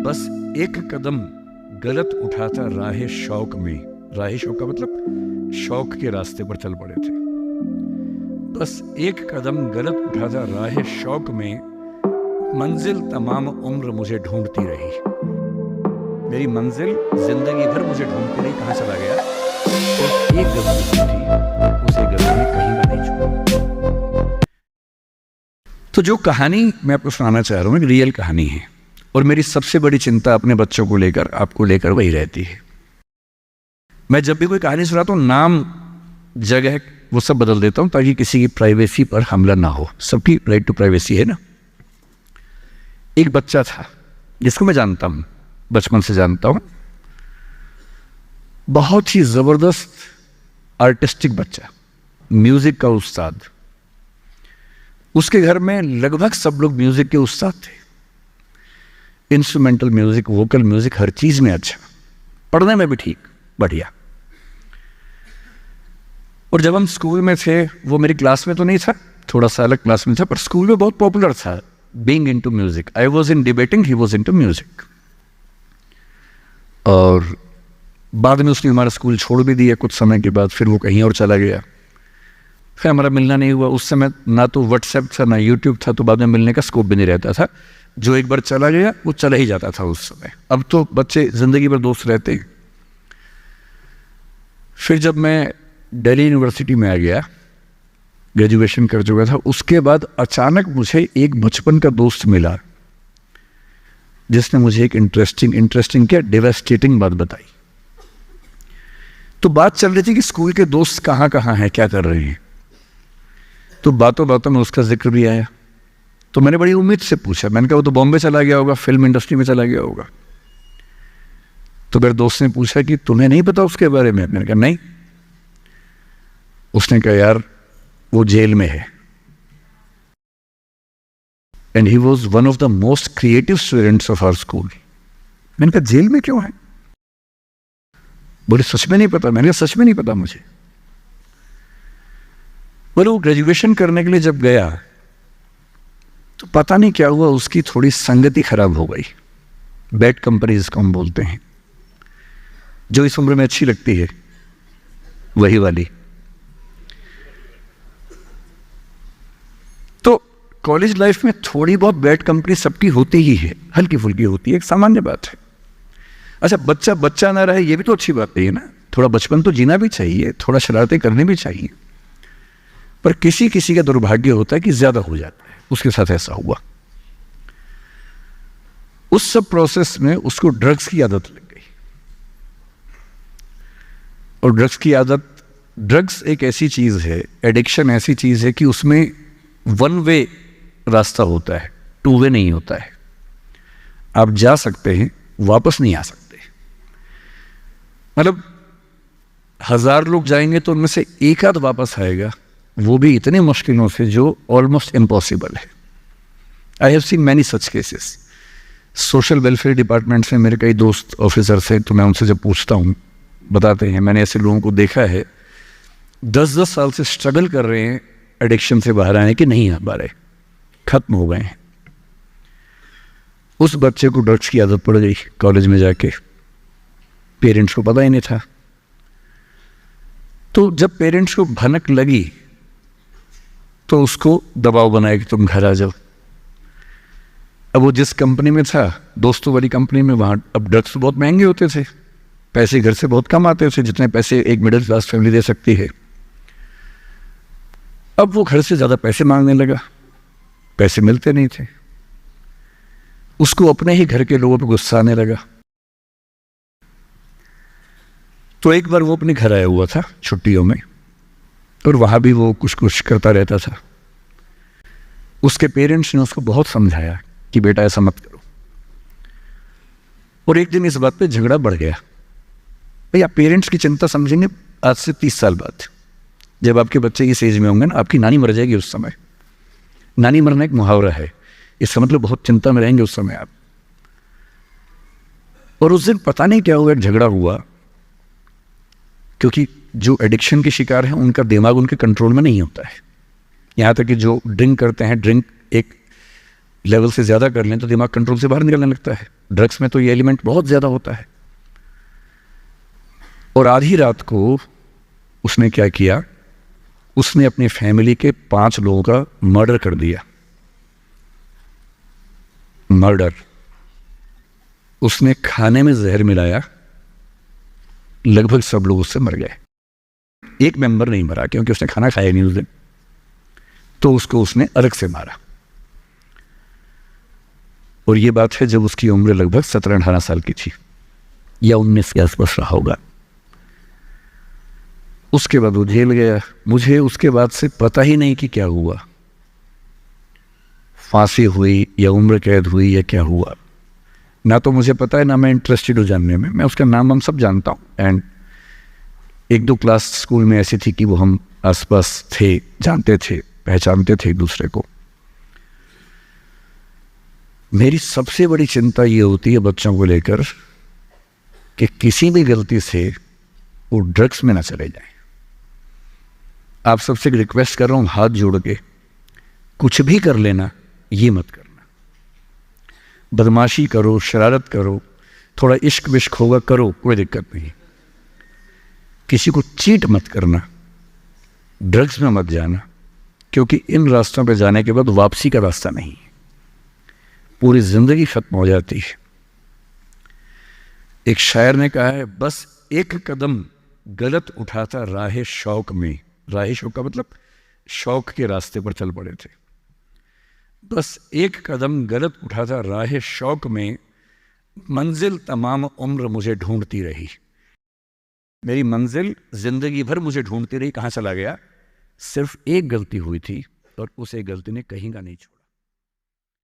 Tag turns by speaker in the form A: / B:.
A: बस एक कदम गलत उठाता राह शौक में, राह शौक का मतलब शौक के रास्ते पर चल पड़े थे। बस एक कदम गलत उठाता राह शौक में, मंजिल तमाम उम्र मुझे ढूंढती रही। मेरी मंजिल जिंदगी भर मुझे ढूंढती रही, कहाँ चला गया। तो एक गलती थी, उसे गलती में कहीं ना नहीं छूटा। तो जो कहानी मैं आपको सुनाना चाह रहा हूँ एक रियल कहानी है, और मेरी सबसे बड़ी चिंता अपने बच्चों को लेकर, आपको लेकर वही रहती है। मैं जब भी कोई कहानी सुनाता हूँ, नाम, जगह, वो सब बदल देता हूँ ताकि किसी की प्राइवेसी पर हमला ना हो। सबकी राइट टू प्राइवेसी है ना। एक बच्चा था जिसको मैं जानता हूँ, बचपन से जानता हूँ, बहुत ही जबरदस्त आर्टिस्टिक बच्चा, म्यूजिक का उस्ताद। उसके घर में लगभग सब लोग म्यूजिक के उस्ताद थे। इंस्ट्रूमेंटल म्यूजिक, वोकल म्यूजिक, हर चीज में अच्छा, पढ़ने में भी ठीक, बढ़िया। और जब हम स्कूल में थे, वो मेरी क्लास में तो नहीं था, थोड़ा सा अलग क्लास में था, पर स्कूल में बहुत पॉपुलर था being into music. I was in debating, he was into music. और बाद में उसने हमारा स्कूल छोड़ भी दिया कुछ समय के बाद, फिर वो कहीं और चला गया, फिर हमारा मिलना नहीं हुआ। उस समय ना तो व्हाट्सएप था ना यूट्यूब था, तो बाद में मिलने का स्कोप भी नहीं रहता था। जो एक बार चला गया वो चला ही जाता था उस समय। अब तो बच्चे जिंदगी भर दोस्त रहते हैं। फिर जब मैं दिल्ली यूनिवर्सिटी में आ गया, ग्रेजुएशन कर चुका था, उसके बाद अचानक मुझे एक बचपन का दोस्त मिला जिसने मुझे एक इंटरेस्टिंग क्या, डेवास्टेटिंग बात बताई। तो बात चल रही थी कि स्कूल के दोस्त कहाँ कहाँ हैं, क्या कर रहे हैं। तो बातों बातों में उसका जिक्र भी आया। तो मैंने बड़ी उम्मीद से पूछा, मैंने कहा वो तो बॉम्बे चला गया होगा, फिल्म इंडस्ट्री में चला गया होगा। तो मेरे दोस्त ने पूछा कि तुम्हें नहीं पता उसके बारे में। मैंने कहा नहीं। उसने कहा यार वो जेल में है, and he was one of the most creative students of our school. मैंने कहा जेल में क्यों है। बोले सच में नहीं पता। मैंने कहा सच में नहीं पता मुझे। बोले वो ग्रेजुएशन करने के लिए जब गया तो पता नहीं क्या हुआ, उसकी थोड़ी संगति खराब हो गई। बैड कंपनी जिसको हम बोलते हैं, जो इस उम्र में अच्छी लगती है, वही वाली। तो कॉलेज लाइफ में थोड़ी बहुत बैड कंपनी सबकी होती ही है, हल्की फुल्की होती है, एक सामान्य बात है। अच्छा, बच्चा बच्चा ना रहे ये भी तो अच्छी बात नहीं है ना। थोड़ा बचपन तो जीना भी चाहिए, थोड़ा शरारतें करनी भी चाहिए। पर किसी किसी का दुर्भाग्य होता है कि ज्यादा हो जाता है। उसके साथ ऐसा हुआ। उस सब प्रोसेस में उसको ड्रग्स की आदत लग गई। और ड्रग्स की आदत, ड्रग्स एक ऐसी चीज है, एडिक्शन ऐसी चीज है कि उसमें वन वे रास्ता होता है, टू वे नहीं होता है। आप जा सकते हैं, वापस नहीं आ सकते। मतलब 1000 लोग जाएंगे तो उनमें से एक आध वापस आएगा, वो भी इतने मुश्किलों से जो ऑलमोस्ट इम्पॉसिबल है। I have seen many such cases. Social welfare department से मेरे कई दोस्त ऑफिसर से, तो मैं उनसे जब पूछता हूँ बताते हैं, मैंने ऐसे लोगों को देखा है 10-10 साल से स्ट्रगल कर रहे हैं एडिक्शन से बाहर आने के, नहीं आ पा रहे, खत्म हो गए हैं। उस बच्चे को ड्रग्स की आदत पड़ गई कॉलेज में जाके, पेरेंट्स को पता ही नहीं था। तो जब पेरेंट्स को भनक लगी तो उसको दबाव बनाया कि तुम घर आ जाओ। अब वो जिस कंपनी में था, दोस्तों वाली कंपनी में, वहां अब ड्रग्स तो बहुत महंगे होते थे, पैसे घर से बहुत कम आते थे, जितने पैसे एक मिडिल क्लास फैमिली दे सकती है। अब वो घर से ज्यादा पैसे मांगने लगा, पैसे मिलते नहीं थे। उसको अपने ही घर के लोगों पर गुस्सा आने लगा। तो एक बार वो अपने घर आया हुआ था छुट्टियों में, और वहां भी वो कुछ कुछ करता रहता था। उसके पेरेंट्स ने उसको बहुत समझाया कि बेटा ऐसा मत करो। और एक दिन इस बात पे झगड़ा बढ़ गया। भैया पेरेंट्स की चिंता समझेंगे आज से 30 साल बाद, जब आपके बच्चे इस एज में होंगे ना, आपकी नानी मर जाएगी उस समय। नानी मरना एक मुहावरा है, इसका मतलब बहुत चिंता में रहेंगे उस समय आप। और उस दिन पता नहीं क्या हुआ, एक झगड़ा हुआ, क्योंकि जो एडिक्शन के शिकार हैं उनका दिमाग उनके कंट्रोल में नहीं होता है। यहाँ तक कि जो ड्रिंक करते हैं, ड्रिंक एक लेवल से ज़्यादा कर लें तो दिमाग कंट्रोल से बाहर निकलने लगता है। ड्रग्स में तो ये एलिमेंट बहुत ज़्यादा होता है। और आधी रात को उसने क्या किया, उसने अपनी फैमिली के 5 लोगों का मर्डर कर दिया। मर्डर। उसने खाने में जहर मिलाया, लगभग सब लोग उससे मर गए। एक मेंबर नहीं मरा क्योंकि उसने खाना खाया नहीं उस दिन, तो उसको उसने अलग से मारा। और ये बात है जब उसकी उम्र लगभग 17-18 साल की थी या 19 के आसपास रहा होगा। उसके बाद वो जेल गया। मुझे उसके बाद से पता ही नहीं कि क्या हुआ, फांसी हुई या उम्र कैद हुई या क्या हुआ, ना तो मुझे पता है ना मैं इंटरेस्टेड हूँ जानने में। मैं उसका नाम हम सब जानता हूँ। एंड 1-2 क्लास स्कूल में ऐसी थी कि वो हम आसपास थे, जानते थे, पहचानते थे एक दूसरे को। मेरी सबसे बड़ी चिंता ये होती है बच्चों को लेकर कि किसी भी गलती से वो ड्रग्स में ना चले जाएं। आप सबसे रिक्वेस्ट कर रहा हूँ हाथ जोड़ के, कुछ भी कर लेना, ये मत करना। बदमाशी करो, शरारत करो, थोड़ा इश्क विश्क होगा करो, कोई दिक्कत नहीं। किसी को चीट मत करना, ड्रग्स में मत जाना, क्योंकि इन रास्तों पे जाने के बाद वापसी का रास्ता नहीं है, पूरी जिंदगी खत्म हो जाती है। एक शायर ने कहा है, बस एक कदम गलत उठाता राह शौक में। राह शौक का मतलब शौक के रास्ते पर चल पड़े थे। बस एक कदम गलत उठाता राह शौक में, मंजिल तमाम उम्र मुझे ढूंढती रही। मेरी मंजिल जिंदगी भर मुझे ढूंढती रही, कहाँ चला गया। सिर्फ एक गलती हुई थी और उस एक गलती ने कहीं का नहीं छोड़ा।